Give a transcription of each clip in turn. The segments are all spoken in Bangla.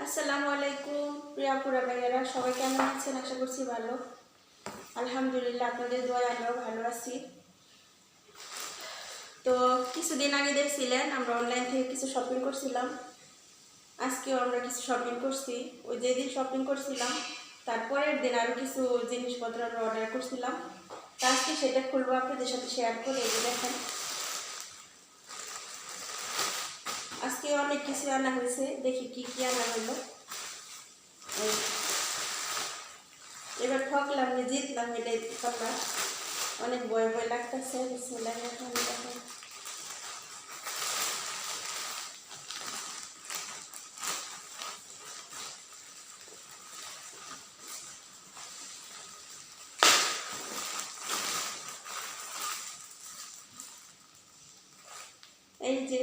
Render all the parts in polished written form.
আসসালামু আলাইকুম প্রিয়া পুরা ভাইয়েরা, সবাই কেমন আছেন? আশা করছি ভালো। আলহামদুলিল্লাহ, আপনাদের দোয়ায় আমরাও ভালো আছি। তো কিছুদিন আগে দেখছিলেন আমরা অনলাইন থেকে কিছু শপিং করছিলাম। আজকেও আমরা কিছু শপিং করছি। ওই যেদিন শপিং করছিলাম তারপরের দিন আরও কিছু জিনিসপত্র আমরা অর্ডার করছিলাম। তা আজকে সেটা খুলবো, আপনাদের সাথে শেয়ার করে। এই যে দেখেন, আজকে অনেক কিছু আনা হয়েছে। দেখি কি কি আনা হলো। এবার ঠকলাম যে জিতলাম, এটাই কথা। অনেক ভয় ভয় লাগতেছে। বিসমিল্লাহির রহমানির রহিম। এই যে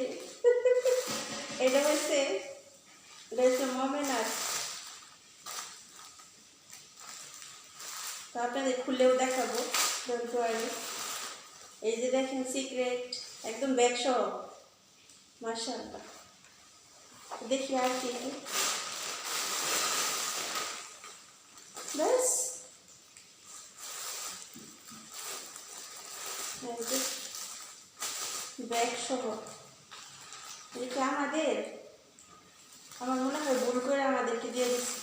এটা হচ্ছে মমেনার। তো আপনাদের খুলেও দেখাবো। এই যে দেখেন, সিক্রেট একদম ব্যাগ সহ। মাশাআল্লাহ। দেখি আর কি ব্যাস। ব্যাগ সহ এটা আমাদের, আমার মনে হয় ভুল করে আমাদেরকে দিয়ে দিচ্ছে।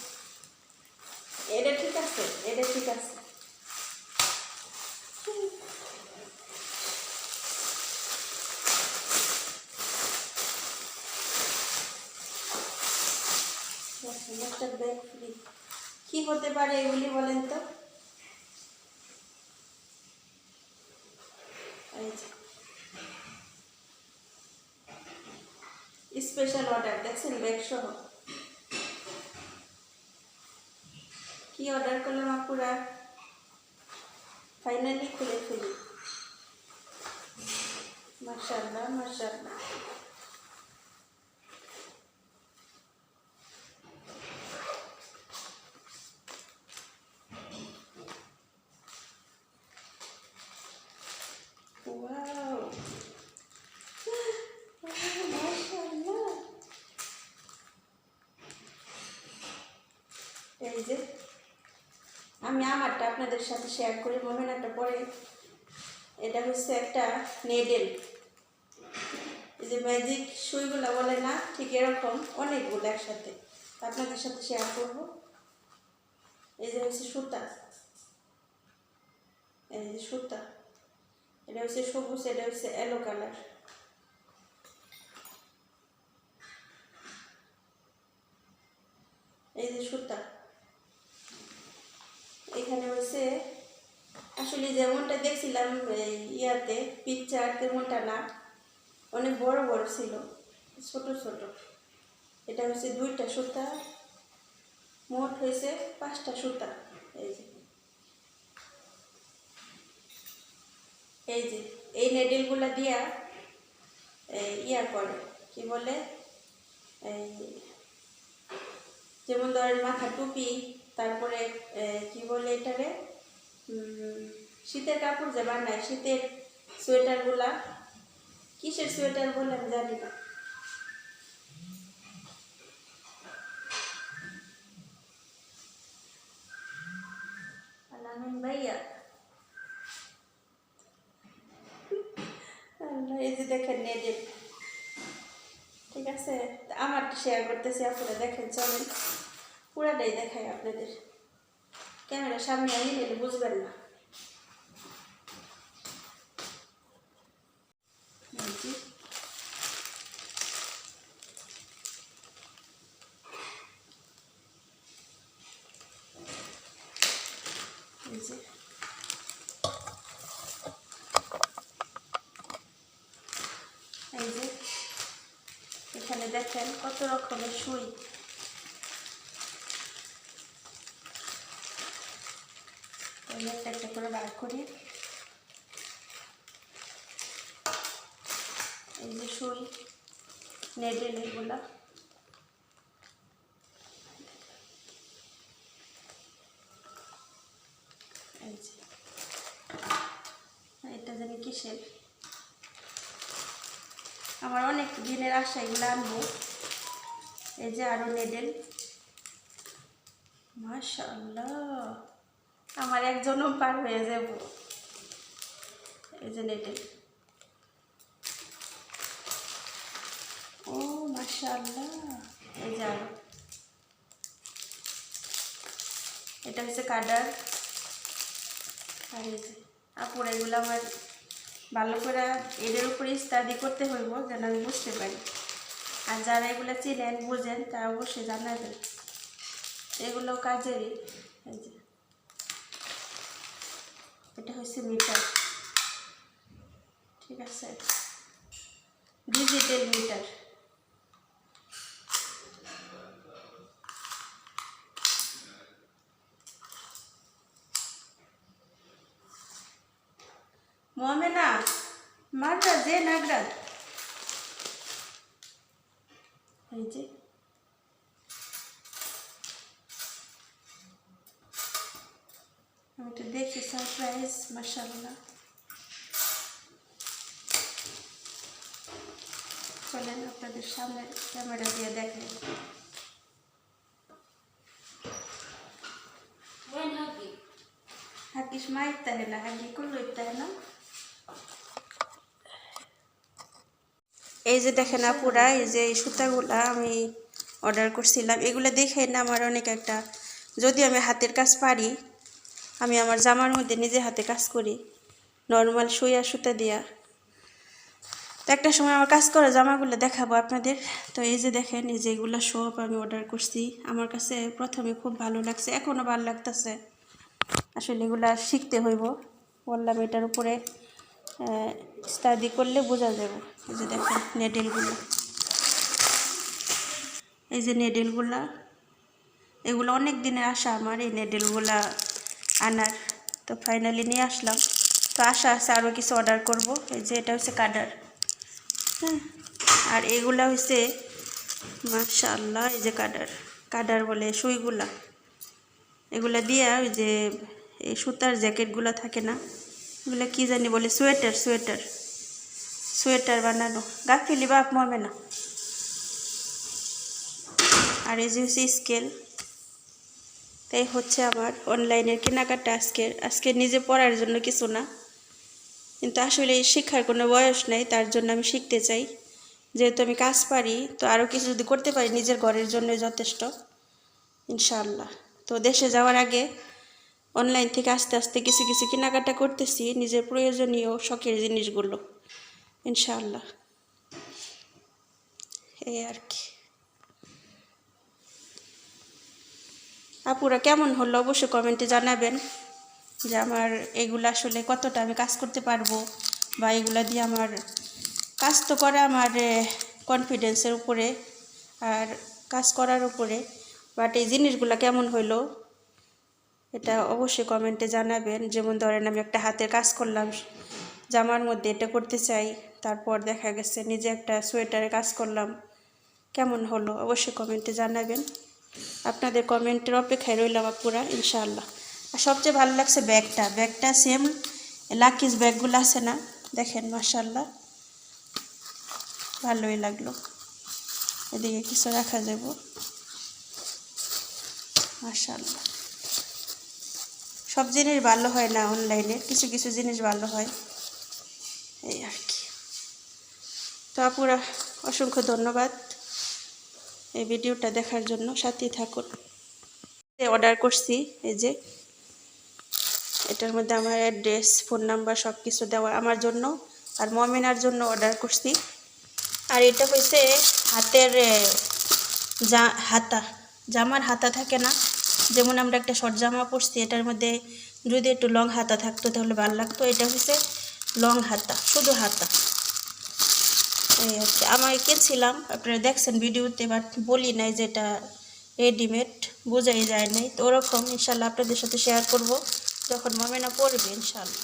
এটা ঠিক আছে, এটা ঠিক আছে। একটা ব্যাগ ফ্রি। কি হতে পারে এগুলি বলেন তো? স্পেশাল অর্ডার দেখছেন, ব্যাগ সহ। কি অর্ডার করলাম আপুরা, ফাইনালি খুলে ফেলি। মাশাআল্লাহ মাশাআল্লাহ। ওয়াও, মাশাআল্লাহ। এই যে আমি আমারটা আপনাদের সাথে শেয়ার করি, মোমেনাটা পরে। এটা হচ্ছে একটা নেডেল। এই যে ম্যাজিক সুইগুলো বলে না, ঠিক এরকম অনেকগুলো একসাথে আপনাদের সাথে শেয়ার করব। এই যে হচ্ছে সুতা, এই যে সুতা, এটা হচ্ছে সবুজ, এটা হচ্ছে এলো কালার। এই যে সুতা, এখানে হচ্ছে আসলে যেমনটা দেখছিলাম ইয়াতে পিকচার, তেমনটা না, অনেক বড় বড় ছিল, ছোট ছোট। এটা হচ্ছে 2টা সুতা, মোট হয়েছে 5টা সুতা। এই যে এই যে এই নেডেলগুলা দিয়া ইয়া করে, কি বলে, এই যেমন ধরেন মাথা টুপি, তারপরে কি বলে এটারে, শীতের কাপড় যে বানায়, শীতের সোয়েটারগুলা, কিসের সোয়েটার বলে আমি জানি না। আলামিন ভাইয়া, এই যে দেখেন নেডেল। ঠিক আছে, আমারটা শেয়ার করতেছি, আপনারা দেখেন। চলেন পুরাটাই দেখাই আপনাদের। ক্যামেরার সামনে আনি নিলে বুঝবেন না। এই যে এখানে দেখেন কত রকমের সুই। একটা একটা করে বার করি। এই যে সুই, নেডেল, এগুলা। এই যে এটা জানি কিসের, আমার অনেক দিনের আশা, এগুলো আনবো। এই যে আরো নেডেল, মাশাআল্লাহ, আমার একজনও পার হয়ে যাব। এই যে নেটে, ও মাশাআল্লাহ। এই যে আরো, এটা হচ্ছে কাটার। আর এই যে আপুর, এগুলো আমার ভালো করে এদের উপরে স্টাডি করতে হইব যেন আমি বুঝতে পারি। আর যারা এগুলো চিনেন বুঝেন তারা অবশ্যই জানাবেন, এগুলো কাজেরই। এই যে এটা হচ্ছে মিটার, ঠিক আছে, ডিজিটাল মিটার। মোমেনা মাররা যে নাগরাত, এই যে আমি তো দেখি সারপ্রাইজ। মাশাআল্লাহ, চলেন আপনাদের সামনে ক্যামেরা দিয়ে দেখেন। হাকিস মা ইত্তা है ना, হাকি কুল্লু ইত্তা है ना। এই যে দেখেন আপুরা, এই যে এই সুতাগুলা আমি অর্ডার করছিলাম, এগুলো দেখে না আমার অনেক একটা, যদি আমি হাতের কাজ পারি, আমি আমার জামার মধ্যে নিজে হাতে কাজ করি নর্মাল সুই আর সুতা দিয়া। তো একটা সময় আমার কাজ করা জামাগুলো দেখাবো আপনাদের। তো এই যে দেখেন, এই যে এগুলো সব আমি অর্ডার করছি। আমার কাছে প্রথমে খুব ভালো লাগছে, এখনও ভালো লাগতেছে। আসলে এগুলা শিখতে হইব, বললাম এটার উপরে স্টাডি করলে বোঝা যাবে। এই যে দেখেন নেডেলগুলো, এই যে নেডেলগুলা, এগুলো অনেক দিনের আশা আমার, এই নেডেলগুলা আনার। তো ফাইনালি নিয়ে আসলাম। তো আশা আছে আরও কিছু অর্ডার করব। এই যে এটা হচ্ছে কাটার, হ্যাঁ। আর এগুলা হচ্ছে মাশাআল্লাহ, এই যে কাটার বলে সুইগুলা, এগুলা দিয়ে ওই যে এই সুতার জ্যাকেটগুলো থাকে না, এগুলো কি জানি বলে, সোয়েটার বানানো। গাফিলি বাপ মমে না। আর এই যে হচ্ছে স্কেল। তাই হচ্ছে আমার অনলাইনের কেনাকাটা আজকে নিজে পড়ার জন্য কিছু না, কিন্তু আসলে শিক্ষার কোনো বয়স নাই, তার জন্য আমি শিখতে চাই। যেহেতু আমি কাজ পারি, তো আরও কিছু যদি করতে পারি নিজের ঘরের জন্য যথেষ্ট ইনশাআল্লাহ। তো দেশে যাওয়ার আগে অনলাইন থেকে আস্তে আস্তে কিছু কিছু কেনাকাটা করতেছি, নিজের প্রয়োজনীয় শখের জিনিসগুলো ইনশাআল্লাহ। এই আর কি। আপুরা কেমন হলো অবশ্যই কমেন্টে জানাবেন, যে আমার এগুলো আসলে কতটা আমি কাজ করতে পারবো, বা এগুলা দিয়ে আমার কাজ তো করা আমার কনফিডেন্সের উপরে আর কাজ করার উপরে, বাট এই জিনিসগুলো কেমন হইলো এটা অবশ্যই কমেন্টে জানাবেন। যেমন ধরেন আমি একটা হাতের কাজ করলাম জামার মধ্যে, এটা করতে চাই, তারপর দেখা গেছে নিজে একটা সোয়েটারে কাজ করলাম, কেমন হলো অবশ্যই কমেন্টে জানাবেন। আপনাদের কমেন্টের অপেক্ষায় রইলাম আপুরা ইনশাআল্লাহ। আর সবচেয়ে ভালো লাগছে ব্যাগটা সেম লাকিস ব্যাগগুলো আছে না, দেখেন মাশাআল্লাহ ভালোই লাগলো। এদিকে কিছু রাখা যাব, মাশাআল্লাহ। সব জিনিস ভালো হয় না অনলাইনে, কিছু কিছু জিনিস ভালো হয়, এই আর কি। তো আপুরা অসংখ্য ধন্যবাদ এই ভিডিওটা দেখার জন্য, সাথেই থাকুন। অর্ডার করছি, এই যে এটার মধ্যে আমার অ্যাড্রেস, ফোন নাম্বার সব কিছু দেওয়া আমার জন্য, আর মমিনার জন্য অর্ডার করছি। আর এটা হয়েছে হাতের জামার হাতা থাকে না, যেমন আমরা একটা শর্ট জামা পরছি, এটার মধ্যে যদি একটু লং হাতা থাকতো তাহলে ভালো লাগতো। এটা হচ্ছে লং হাতা, শুধু হাতা। এই হচ্ছে আমি কিনছিলাম, আপনারা দেখছেন ভিডিওতে, বাট বলি নাই যে এটা রেডিমেড, বোঝাই যায় নাই। তো ওরকম ইনশাল্লাহ আপনাদের সাথে শেয়ার করব যখন মমিনা পড়বে ইনশাল্লাহ।